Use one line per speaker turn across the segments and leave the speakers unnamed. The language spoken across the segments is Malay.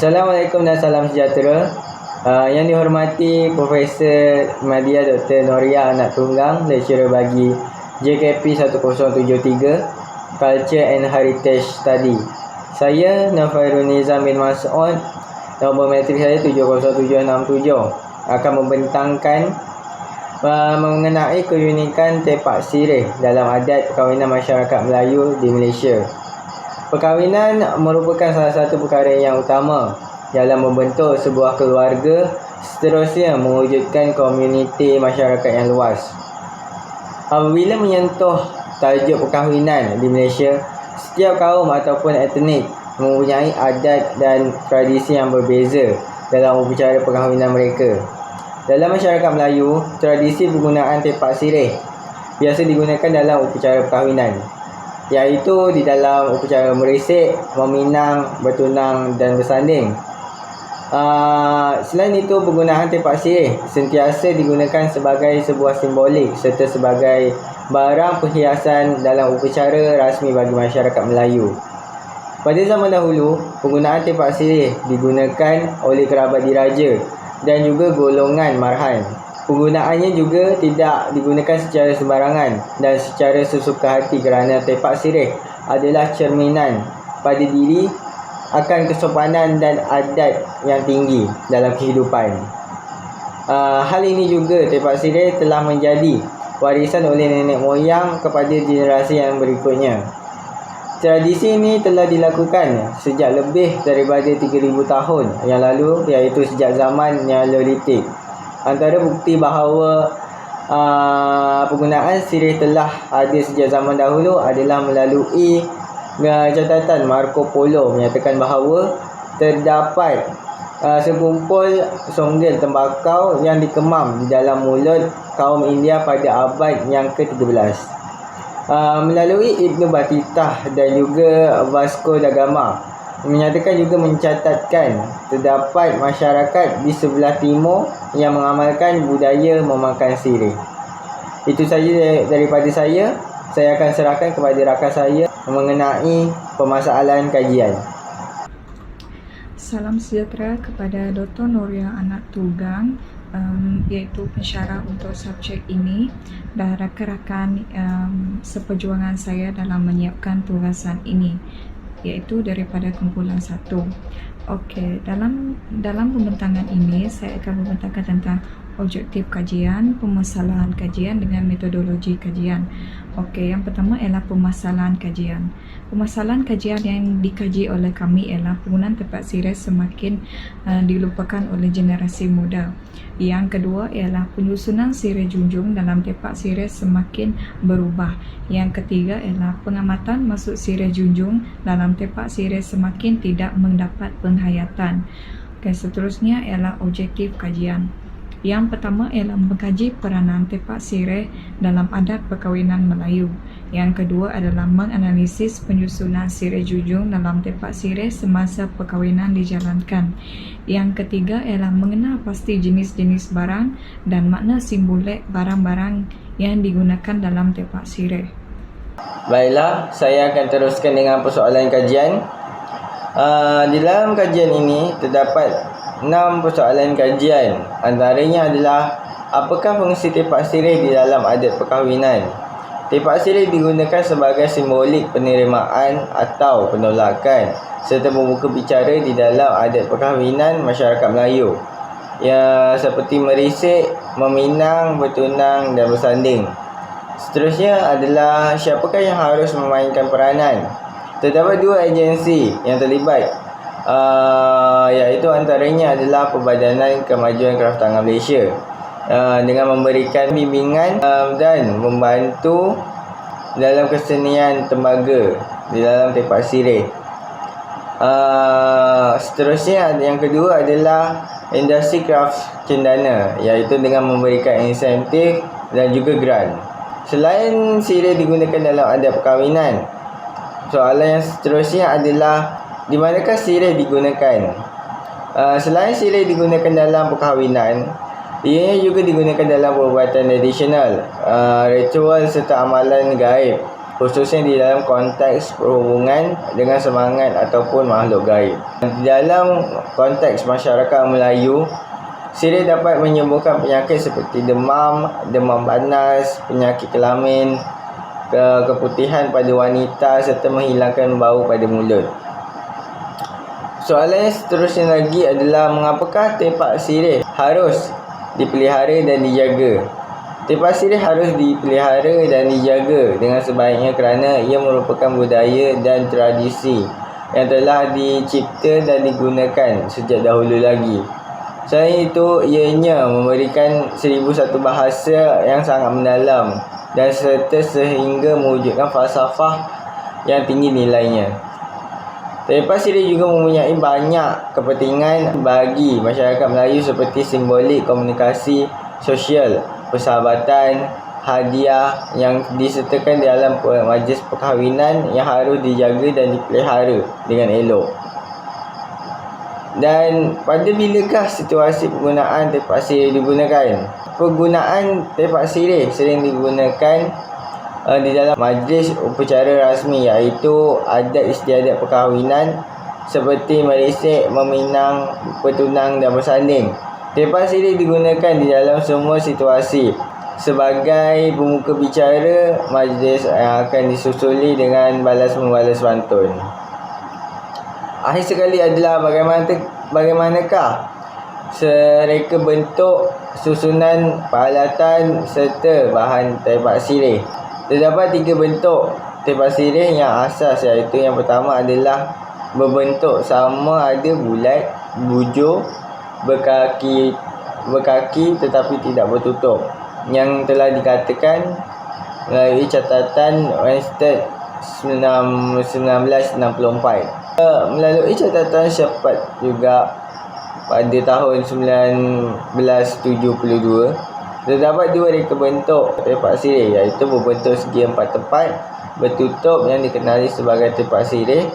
Assalamualaikum dan salam sejahtera. Yang dihormati Profesor Madya Dr. Noria Anak Tunggang, lecturer bagi JKP 1073 Culture and Heritage Study. Saya Nafairul Nizam bin Mas'ud, nombor matrik saya 70767, akan membentangkan mengenai keunikan tepak sirih dalam adat perkahwinan masyarakat Melayu di Malaysia. Perkahwinan merupakan salah satu perkara yang utama dalam membentuk sebuah keluarga, seterusnya mewujudkan komuniti masyarakat yang luas. Apabila menyentuh tajuk perkahwinan di Malaysia, setiap kaum ataupun etnik mempunyai adat dan tradisi yang berbeza dalam upacara perkahwinan mereka. Dalam masyarakat Melayu, tradisi penggunaan tepak sirih biasa digunakan dalam upacara perkahwinan, iaitu di dalam upacara merisik, meminang, bertunang dan bersanding. Selain itu, penggunaan tepak sirih sentiasa digunakan sebagai sebuah simbolik serta sebagai barang perhiasan dalam upacara rasmi bagi masyarakat Melayu. Pada zaman dahulu, penggunaan tepak sirih digunakan oleh kerabat diraja dan juga golongan marhan. Penggunaannya juga tidak digunakan secara sembarangan dan secara sesuka hati, kerana tepak sirih adalah cerminan pada diri akan kesopanan dan adat yang tinggi dalam kehidupan. Hal ini juga tepak sirih telah menjadi warisan oleh nenek moyang kepada generasi yang berikutnya. Tradisi ini telah dilakukan sejak lebih daripada 3,000 tahun yang lalu, iaitu sejak zaman Neolitik. Antara bukti bahawa penggunaan sirih telah ada sejak zaman dahulu adalah melalui catatan Marco Polo menyatakan bahawa terdapat segumpul songgel tembakau yang dikemam di dalam mulut kaum India pada abad yang ke-13. Melalui Ibn Battuta dan juga Vasco da Gama menyatakan juga mencatatkan terdapat masyarakat di sebelah timur yang mengamalkan budaya memakan sirih. Itu saja daripada saya. Saya akan serahkan kepada rakan saya mengenai permasalahan kajian.
Salam sejahtera kepada Dr. Noria Anak Tunggang, iaitu pensyarah untuk subjek ini, dan rakan-rakan seperjuangan saya dalam menyiapkan tugasan ini, iaitu daripada kumpulan 1. Okey, dalam pembentangan ini saya akan membentangkan tentang objektif kajian, permasalahan kajian dengan metodologi kajian. Okey, yang pertama ialah permasalahan kajian. Permasalahan kajian yang dikaji oleh kami ialah penggunaan tepak sirih semakin dilupakan oleh generasi muda. Yang kedua ialah penyusunan sirih junjung dalam tepak sirih semakin berubah. Yang ketiga ialah pengamatan maksud sirih junjung dalam tepak sirih semakin tidak mendapat penghayatan. Okey, seterusnya ialah objektif kajian. Yang pertama ialah mengkaji peranan tepak sirih dalam adat perkahwinan Melayu. Yang kedua adalah menganalisis penyusunan sirih junjung dalam tepak sirih semasa perkahwinan dijalankan. Yang ketiga ialah mengenal pasti jenis-jenis barang dan makna simbolik barang-barang yang digunakan dalam tepak sirih.
Baiklah, saya akan teruskan dengan persoalan kajian. Di dalam kajian ini terdapat 6 persoalan kajian. Antaranya adalah, apakah fungsi tepak sirih di dalam adat perkahwinan? Tepak sirih digunakan sebagai simbolik penerimaan atau penolakan serta membuka bicara di dalam adat perkahwinan masyarakat Melayu, ya, seperti merisik, meminang, bertunang dan bersanding. Seterusnya adalah, siapakah yang harus memainkan peranan? Terdapat 2 agensi yang terlibat, iaitu antaranya adalah Perbadanan Kemajuan Kraftangan Malaysia, dengan memberikan bimbingan dan membantu dalam kesenian tembaga di dalam tepak sirih. Seterusnya, yang kedua adalah industri kraft cendana, iaitu dengan memberikan insentif dan juga grant. Selain sirih digunakan dalam adat perkahwinan, soalan yang seterusnya adalah, di manakah sirih digunakan? Selain sirih digunakan dalam perkahwinan, ianya juga digunakan dalam perubatan tradisional, ritual serta amalan gaib. khususnya di dalam konteks perhubungan dengan semangat ataupun makhluk gaib. Di dalam konteks masyarakat Melayu, sirih dapat menyembuhkan penyakit seperti demam, demam panas, penyakit kelamin, keputihan pada wanita serta menghilangkan bau pada mulut. Soalan yang seterusnya lagi adalah mengapakah tepak sirih harus dipelihara dan dijaga? Tepak sirih harus dipelihara dan dijaga dengan sebaiknya kerana ia merupakan budaya dan tradisi yang telah dicipta dan digunakan sejak dahulu lagi. Selain itu, ianya memberikan 1001 bahasa yang sangat mendalam dan serta sehingga mewujudkan falsafah yang tinggi nilainya. Tepak sirih juga mempunyai banyak kepentingan bagi masyarakat Melayu seperti simbolik komunikasi sosial, persahabatan, hadiah yang disertakan dalam majlis perkahwinan yang harus dijaga dan dipelihara dengan elok. Dan pada bilakah situasi penggunaan tepak sirih digunakan? Penggunaan tepak sirih sering digunakan di dalam majlis upacara rasmi, iaitu adat istiadat perkahwinan seperti meresek, meminang, bertunang dan bersanding. Tepak sirih digunakan di dalam semua situasi sebagai pembuka bicara majlis yang akan disusuli dengan balas-membalas pantun. Akhir sekali adalah bagaimanakah sereka bentuk, susunan, peralatan serta bahan tepak sirih. Terdapat 3 bentuk tepak sirih yang asas, iaitu yang pertama adalah berbentuk sama ada bulat, bujur, berkaki tetapi tidak bertutup, yang telah dikatakan melalui catatan Western 1964. Melalui catatan Shepard juga pada tahun 1972, terdapat 2 reka bentuk tepak sirih, iaitu berbentuk segi 4 tepat bertutup yang dikenali sebagai tepak sirih,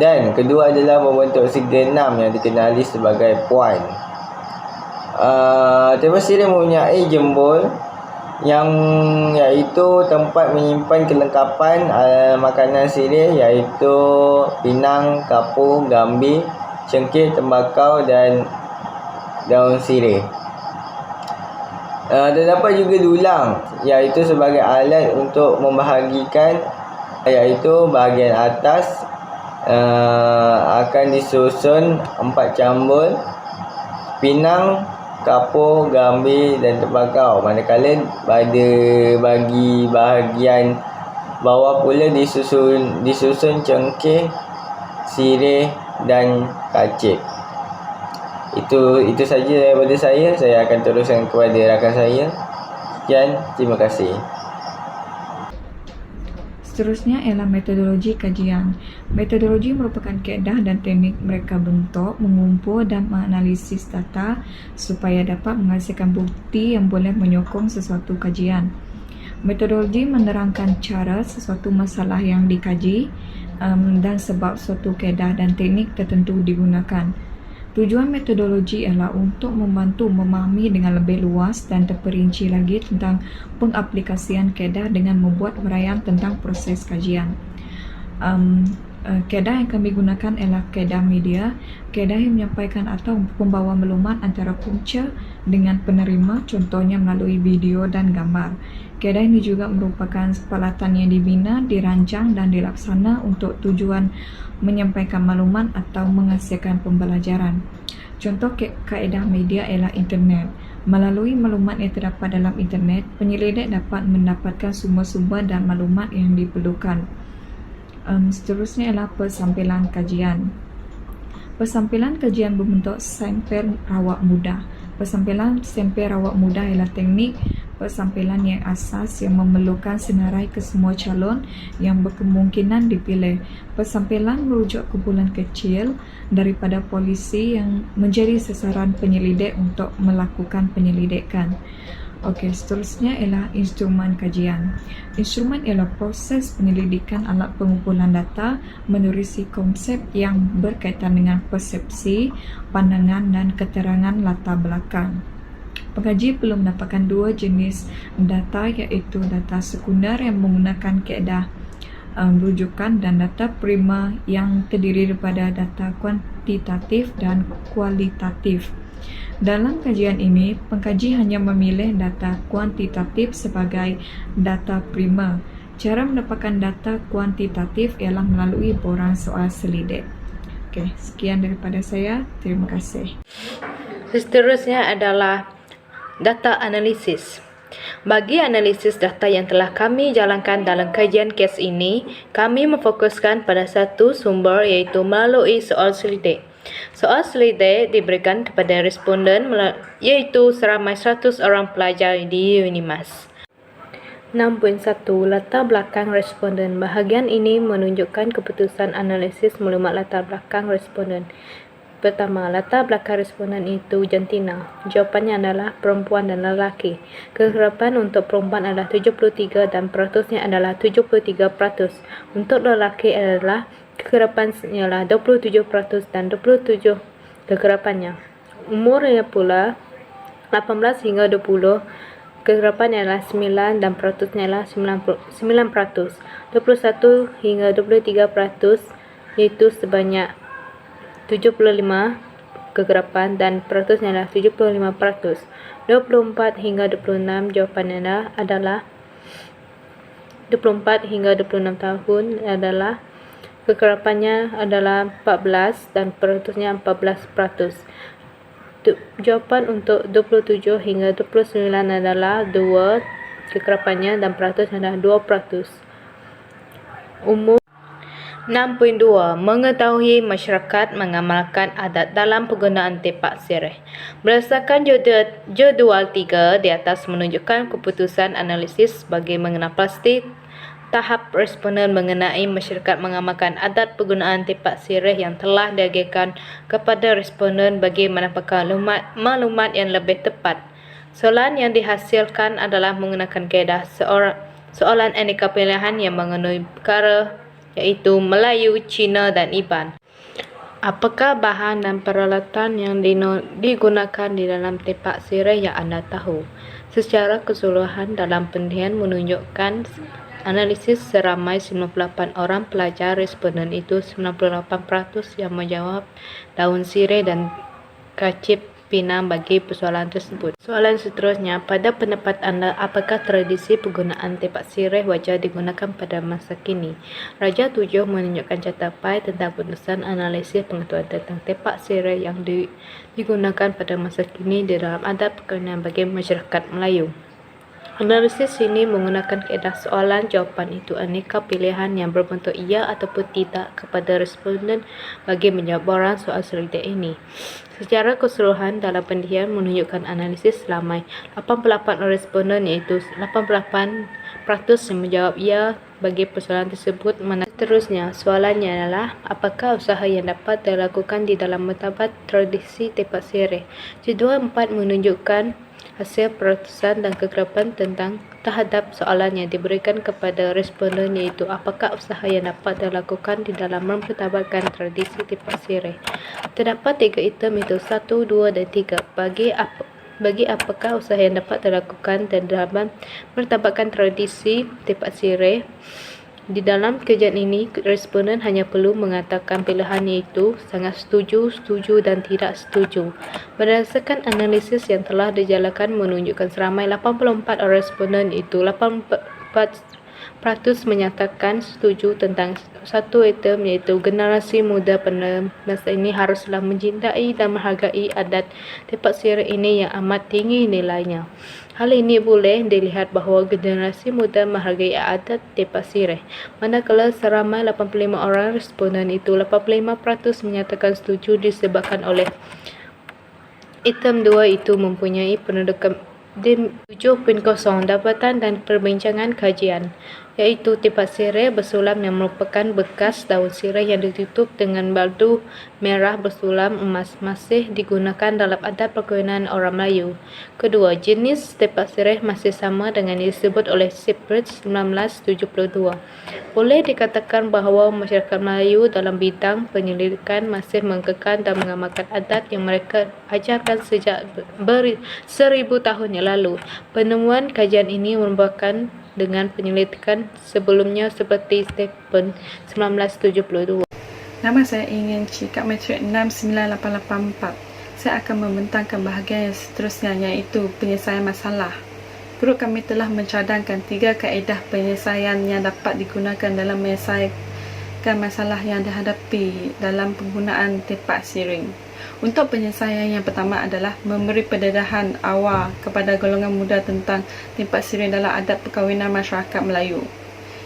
dan kedua adalah berbentuk segi 6 yang dikenali sebagai puan. Tepak sirih mempunyai jembul yang iaitu tempat menyimpan kelengkapan makanan sirih, iaitu pinang, kapur, gambir, cengkeh, tembakau dan daun sirih. Terdapat juga dulang, iaitu sebagai alat untuk membahagikan, iaitu bahagian atas akan disusun 4 cambul, pinang, kapur, gambir dan tembakau, manakala bagi bahagian bawah pula disusun cengkeh, sirih dan kacip. Itu saja daripada saya. Saya akan teruskan kepada rakan saya. Sekian, terima kasih.
Seterusnya ialah metodologi kajian. Metodologi merupakan kaedah dan teknik mereka bentuk, mengumpul dan menganalisis data supaya dapat menghasilkan bukti yang boleh menyokong sesuatu kajian. Metodologi menerangkan cara sesuatu masalah yang dikaji dan sebab suatu kaedah dan teknik tertentu digunakan. Tujuan metodologi ialah untuk membantu memahami dengan lebih luas dan terperinci lagi tentang pengaplikasian kaedah dengan membuat huraian tentang proses kajian. Kaedah yang kami gunakan ialah kaedah media, kaedah yang menyampaikan atau membawa maklumat antara punca dengan penerima, contohnya melalui video dan gambar. Kaedah ini juga merupakan peralatan yang dibina, dirancang dan dilaksana untuk tujuan menyampaikan maklumat atau menghasilkan pembelajaran. Contoh kaedah media ialah internet. Melalui maklumat yang terdapat dalam internet, penyelidik dapat mendapatkan sumber-sumber dan maklumat yang diperlukan. Seterusnya ialah persampilan kajian. Persampilan kajian berbentuk sampel rawak mudah. Persampilan sampel rawak mudah ialah teknik persampilan yang asas yang memerlukan senarai ke semua calon yang berkemungkinan dipilih. Persampilan merujuk kumpulan kecil daripada polisi yang menjadi sasaran penyelidik untuk melakukan penyelidikan. Okey, seterusnya ialah instrumen kajian. Instrumen ialah proses penyelidikan alat pengumpulan data menerusi konsep yang berkaitan dengan persepsi, pandangan dan keterangan latar belakang. Pengkaji perlu mendapatkan dua jenis data, iaitu data sekunder yang menggunakan kaedah rujukan dan data primer yang terdiri daripada data kuantitatif dan kualitatif. Dalam kajian ini, pengkaji hanya memilih data kuantitatif sebagai data primer. Cara mendapatkan data kuantitatif ialah melalui borang soal selidik. Okey, sekian daripada saya. Terima kasih.
Seterusnya adalah data analisis. Bagi analisis data yang telah kami jalankan dalam kajian kes ini, kami memfokuskan pada satu sumber, iaitu melalui soal selidik. Soal selidik diberikan kepada responden iaitu seramai 100 orang pelajar di UNIMAS. 6.1. Latar belakang responden. Bahagian ini menunjukkan keputusan analisis maklumat latar belakang responden. Pertama, latar belakang responden itu jantina. Jawapannya adalah perempuan dan lelaki. Kekerapan untuk perempuan adalah 73 dan peratusnya adalah 73%. Untuk lelaki adalah kekerapan ialah 27% dan 27 kekerapannya. Umurnya pula 18 hingga 20. Kekerapan ialah 9 dan peratusnya adalah 9%. 21 hingga 23% iaitu sebanyak 75 kegerapan dan peratusnya adalah 75%. 24 hingga 26 jawapannya adalah 24 hingga 26 tahun adalah kegerapannya adalah 14 dan peratusnya 14%. Jawapan untuk 27 hingga 29 adalah 2 kegerapannya dan peratusnya adalah 2%. Umur 6.2. Mengetahui masyarakat mengamalkan adat dalam penggunaan tepak sirih. Berdasarkan jadual 3 di atas menunjukkan keputusan analisis bagi mengenal pasti tahap responden mengenai masyarakat mengamalkan adat penggunaan tepak sirih yang telah diajarkan kepada responden bagi mendapatkan maklumat yang lebih tepat. Soalan yang dihasilkan adalah menggunakan kaedah soalan aneka pilihan yang mengandungi perkara iaitu Melayu, Cina dan Iban. Apakah bahan dan peralatan yang digunakan di dalam tepak sirih yang anda tahu? Secara keseluruhan dalam penelitian menunjukkan analisis seramai 98 orang pelajar responden itu 98% yang menjawab daun sirih dan kacip pinang bagi persoalan tersebut. Soalan seterusnya, pada pendapat anda, apakah tradisi penggunaan tepak sirih wajar digunakan pada masa kini? Raja 7 menunjukkan catatan tentang putusan analisis pengetahuan tentang tepak sirih yang digunakan pada masa kini di dalam adat perkawinan bagi masyarakat Melayu. Analisis ini menggunakan kaedah soalan jawapan itu aneka pilihan yang berbentuk ya ataupun tidak kepada responden bagi menjawab borang soal selidik ini. Secara keseluruhan dalam penelitian menunjukkan analisis selamai 88 responden iaitu 88% yang menjawab ya bagi persoalan tersebut. Seterusnya, soalannya adalah apakah usaha yang dapat dilakukan di dalam martabat tradisi tepak sirih? Jadual 4 menunjukkan hasil peratusan dan kekerapan tentang terhadap soalan yang diberikan kepada responden iaitu apakah usaha yang dapat dilakukan di dalam mempertabatkan tradisi tepak sirih. Terdapat 3 item itu 1, 2 dan 3. Bagi apakah usaha yang dapat dilakukan dan dalam mempertabatkan tradisi tepak sirih. Di dalam kajian ini, responden hanya perlu mengatakan pilihan iaitu sangat setuju, setuju dan tidak setuju. Berdasarkan analisis yang telah dijalankan menunjukkan seramai 84 responden itu 84% menyatakan setuju tentang satu item iaitu generasi muda pada masa ini haruslah mencintai dan menghargai adat tepak sirih ini yang amat tinggi nilainya. Hal ini boleh dilihat bahawa generasi muda menghargai adat tepak sirih. Manakala seramai 85 orang responden itu 85% menyatakan setuju disebabkan oleh item 2 itu mempunyai pendudukan 7.0 dapatan dan perbincangan kajian. yaitu tempat sirih bersulam yang merupakan bekas daun sirih yang ditutup dengan baldu merah bersulam emas, masih digunakan dalam adat perkahwinan orang Melayu. Kedua, jenis tempat sirih masih sama dengan yang disebut oleh Shepherd 1972. Boleh dikatakan bahawa masyarakat Melayu dalam bidang penyelidikan masih mengekalkan dan mengamalkan adat yang mereka ajarkan sejak 1000 tahun yang lalu. Penemuan kajian ini merupakan dengan penyelidikan sebelumnya seperti Stephen 1972.
Nama saya ingin Cik Kak Metrik 69884. Saya akan membentangkan bahagian yang seterusnya, iaitu penyelesaian masalah. Grup kami telah mencadangkan 3 kaedah penyelesaian yang dapat digunakan dalam menyelesaikan masalah yang dihadapi dalam penggunaan tempat siring. Untuk penyelesaian yang pertama adalah memberi pendedahan awal kepada golongan muda tentang tempat siring dalam adat perkahwinan masyarakat Melayu.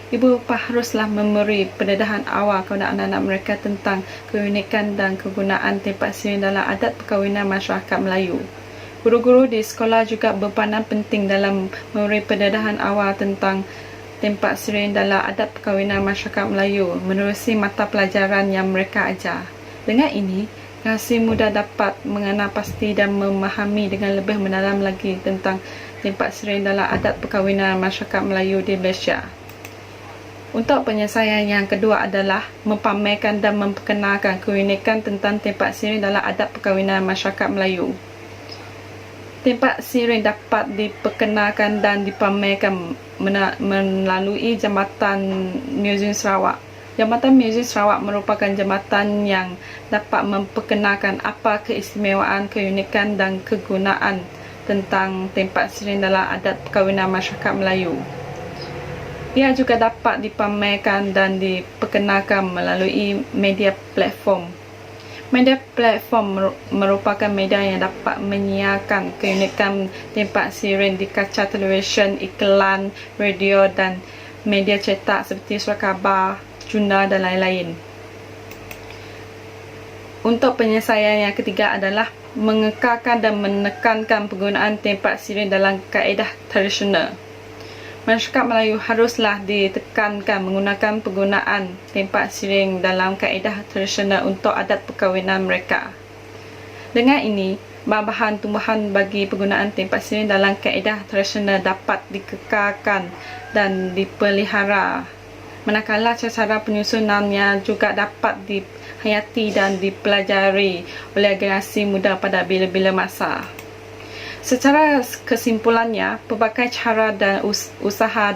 Ibu bapa haruslah memberi pendedahan awal kepada anak-anak mereka tentang keunikan dan kegunaan tempat siring dalam adat perkahwinan masyarakat Melayu. Guru-guru di sekolah juga berperanan penting dalam memberi pendedahan awal tentang tempat siring dalam adat perkahwinan masyarakat Melayu menerusi mata pelajaran yang mereka ajar. Dengan ini, generasi muda dapat mengenal pasti dan memahami dengan lebih mendalam lagi tentang tempat siring dalam adat perkahwinan masyarakat Melayu di Malaysia. Untuk penyelesaian yang kedua adalah mempamerkan dan memperkenalkan keunikan tentang tempat siring dalam adat perkahwinan masyarakat Melayu. Tempat siring dapat diperkenalkan dan dipamerkan melalui Jambatan Museum Sarawak. Jambatan Museum Sarawak merupakan jambatan yang dapat memperkenalkan apa keistimewaan, keunikan dan kegunaan tentang tempat siring dalam adat perkahwinan masyarakat Melayu. Ia juga dapat dipamerkan dan diperkenalkan melalui media platform. Media platform merupakan media yang dapat menyiarkan keunikan tempat siring di kaca televisyen, iklan, radio dan media cetak seperti surat khabar, jurnal dan lain-lain. Untuk penyelesaian yang ketiga adalah mengekalkan dan menekankan penggunaan tempat siring dalam kaedah tradisional. Masyarakat Melayu haruslah ditekankan menggunakan penggunaan tempat siring dalam kaedah tradisional untuk adat perkahwinan mereka. Dengan ini, bahan tumbuhan bagi penggunaan tempat siring dalam kaedah tradisional dapat dikekalkan dan dipelihara, manakala cara penyusunannya juga dapat dihayati dan dipelajari oleh generasi muda pada bila-bila masa. Secara kesimpulannya, pelbagai cara dan usaha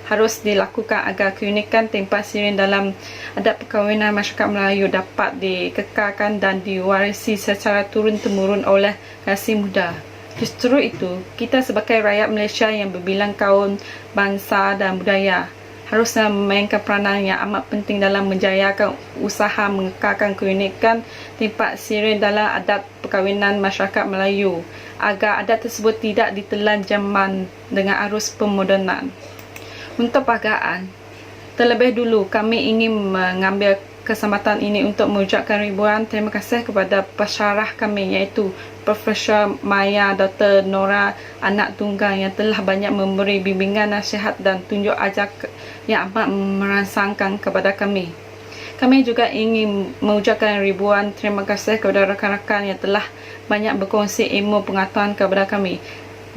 harus dilakukan agar keunikan tempat siring dalam adat perkahwinan masyarakat Melayu dapat dikekalkan dan diwarisi secara turun-temurun oleh generasi muda. Justru itu, kita sebagai rakyat Malaysia yang berbilang kaum, bangsa dan budaya harusnya memainkan peranan yang amat penting dalam menjayakan usaha mengekalkan keunikan tempat siring dalam adat perkahwinan masyarakat Melayu agar adat tersebut tidak ditelan zaman dengan arus pemodenan. Untuk penghargaan, terlebih dulu kami ingin mengambil kesempatan ini untuk mengucapkan ribuan terima kasih kepada pesyarah kami, iaitu Profesor Maya Dr. Nora Anak Tunggang yang telah banyak memberi bimbingan, nasihat dan tunjuk ajar yang amat merangsangkan kepada kami. Kami juga ingin mengucapkan ribuan terima kasih kepada rakan-rakan yang telah banyak berkongsi ilmu pengetahuan kepada kami,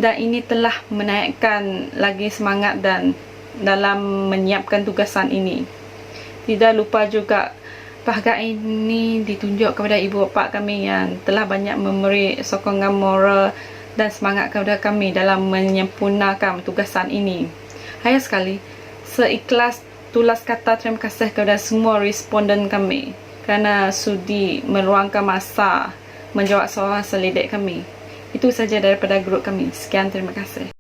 dan ini telah menaikkan lagi semangat dan dalam menyiapkan tugasan ini. Tidak lupa juga penghargaan ini ditunjuk kepada ibu bapa kami yang telah banyak memberi sokongan moral dan semangat kepada kami dalam menyempurnakan tugasan ini. Hayat sekali, seikhlas tulas kata terima kasih kepada semua responden kami kerana sudi meluangkan masa menjawab soalan selidik kami. Itu saja daripada grup kami. Sekian, terima kasih.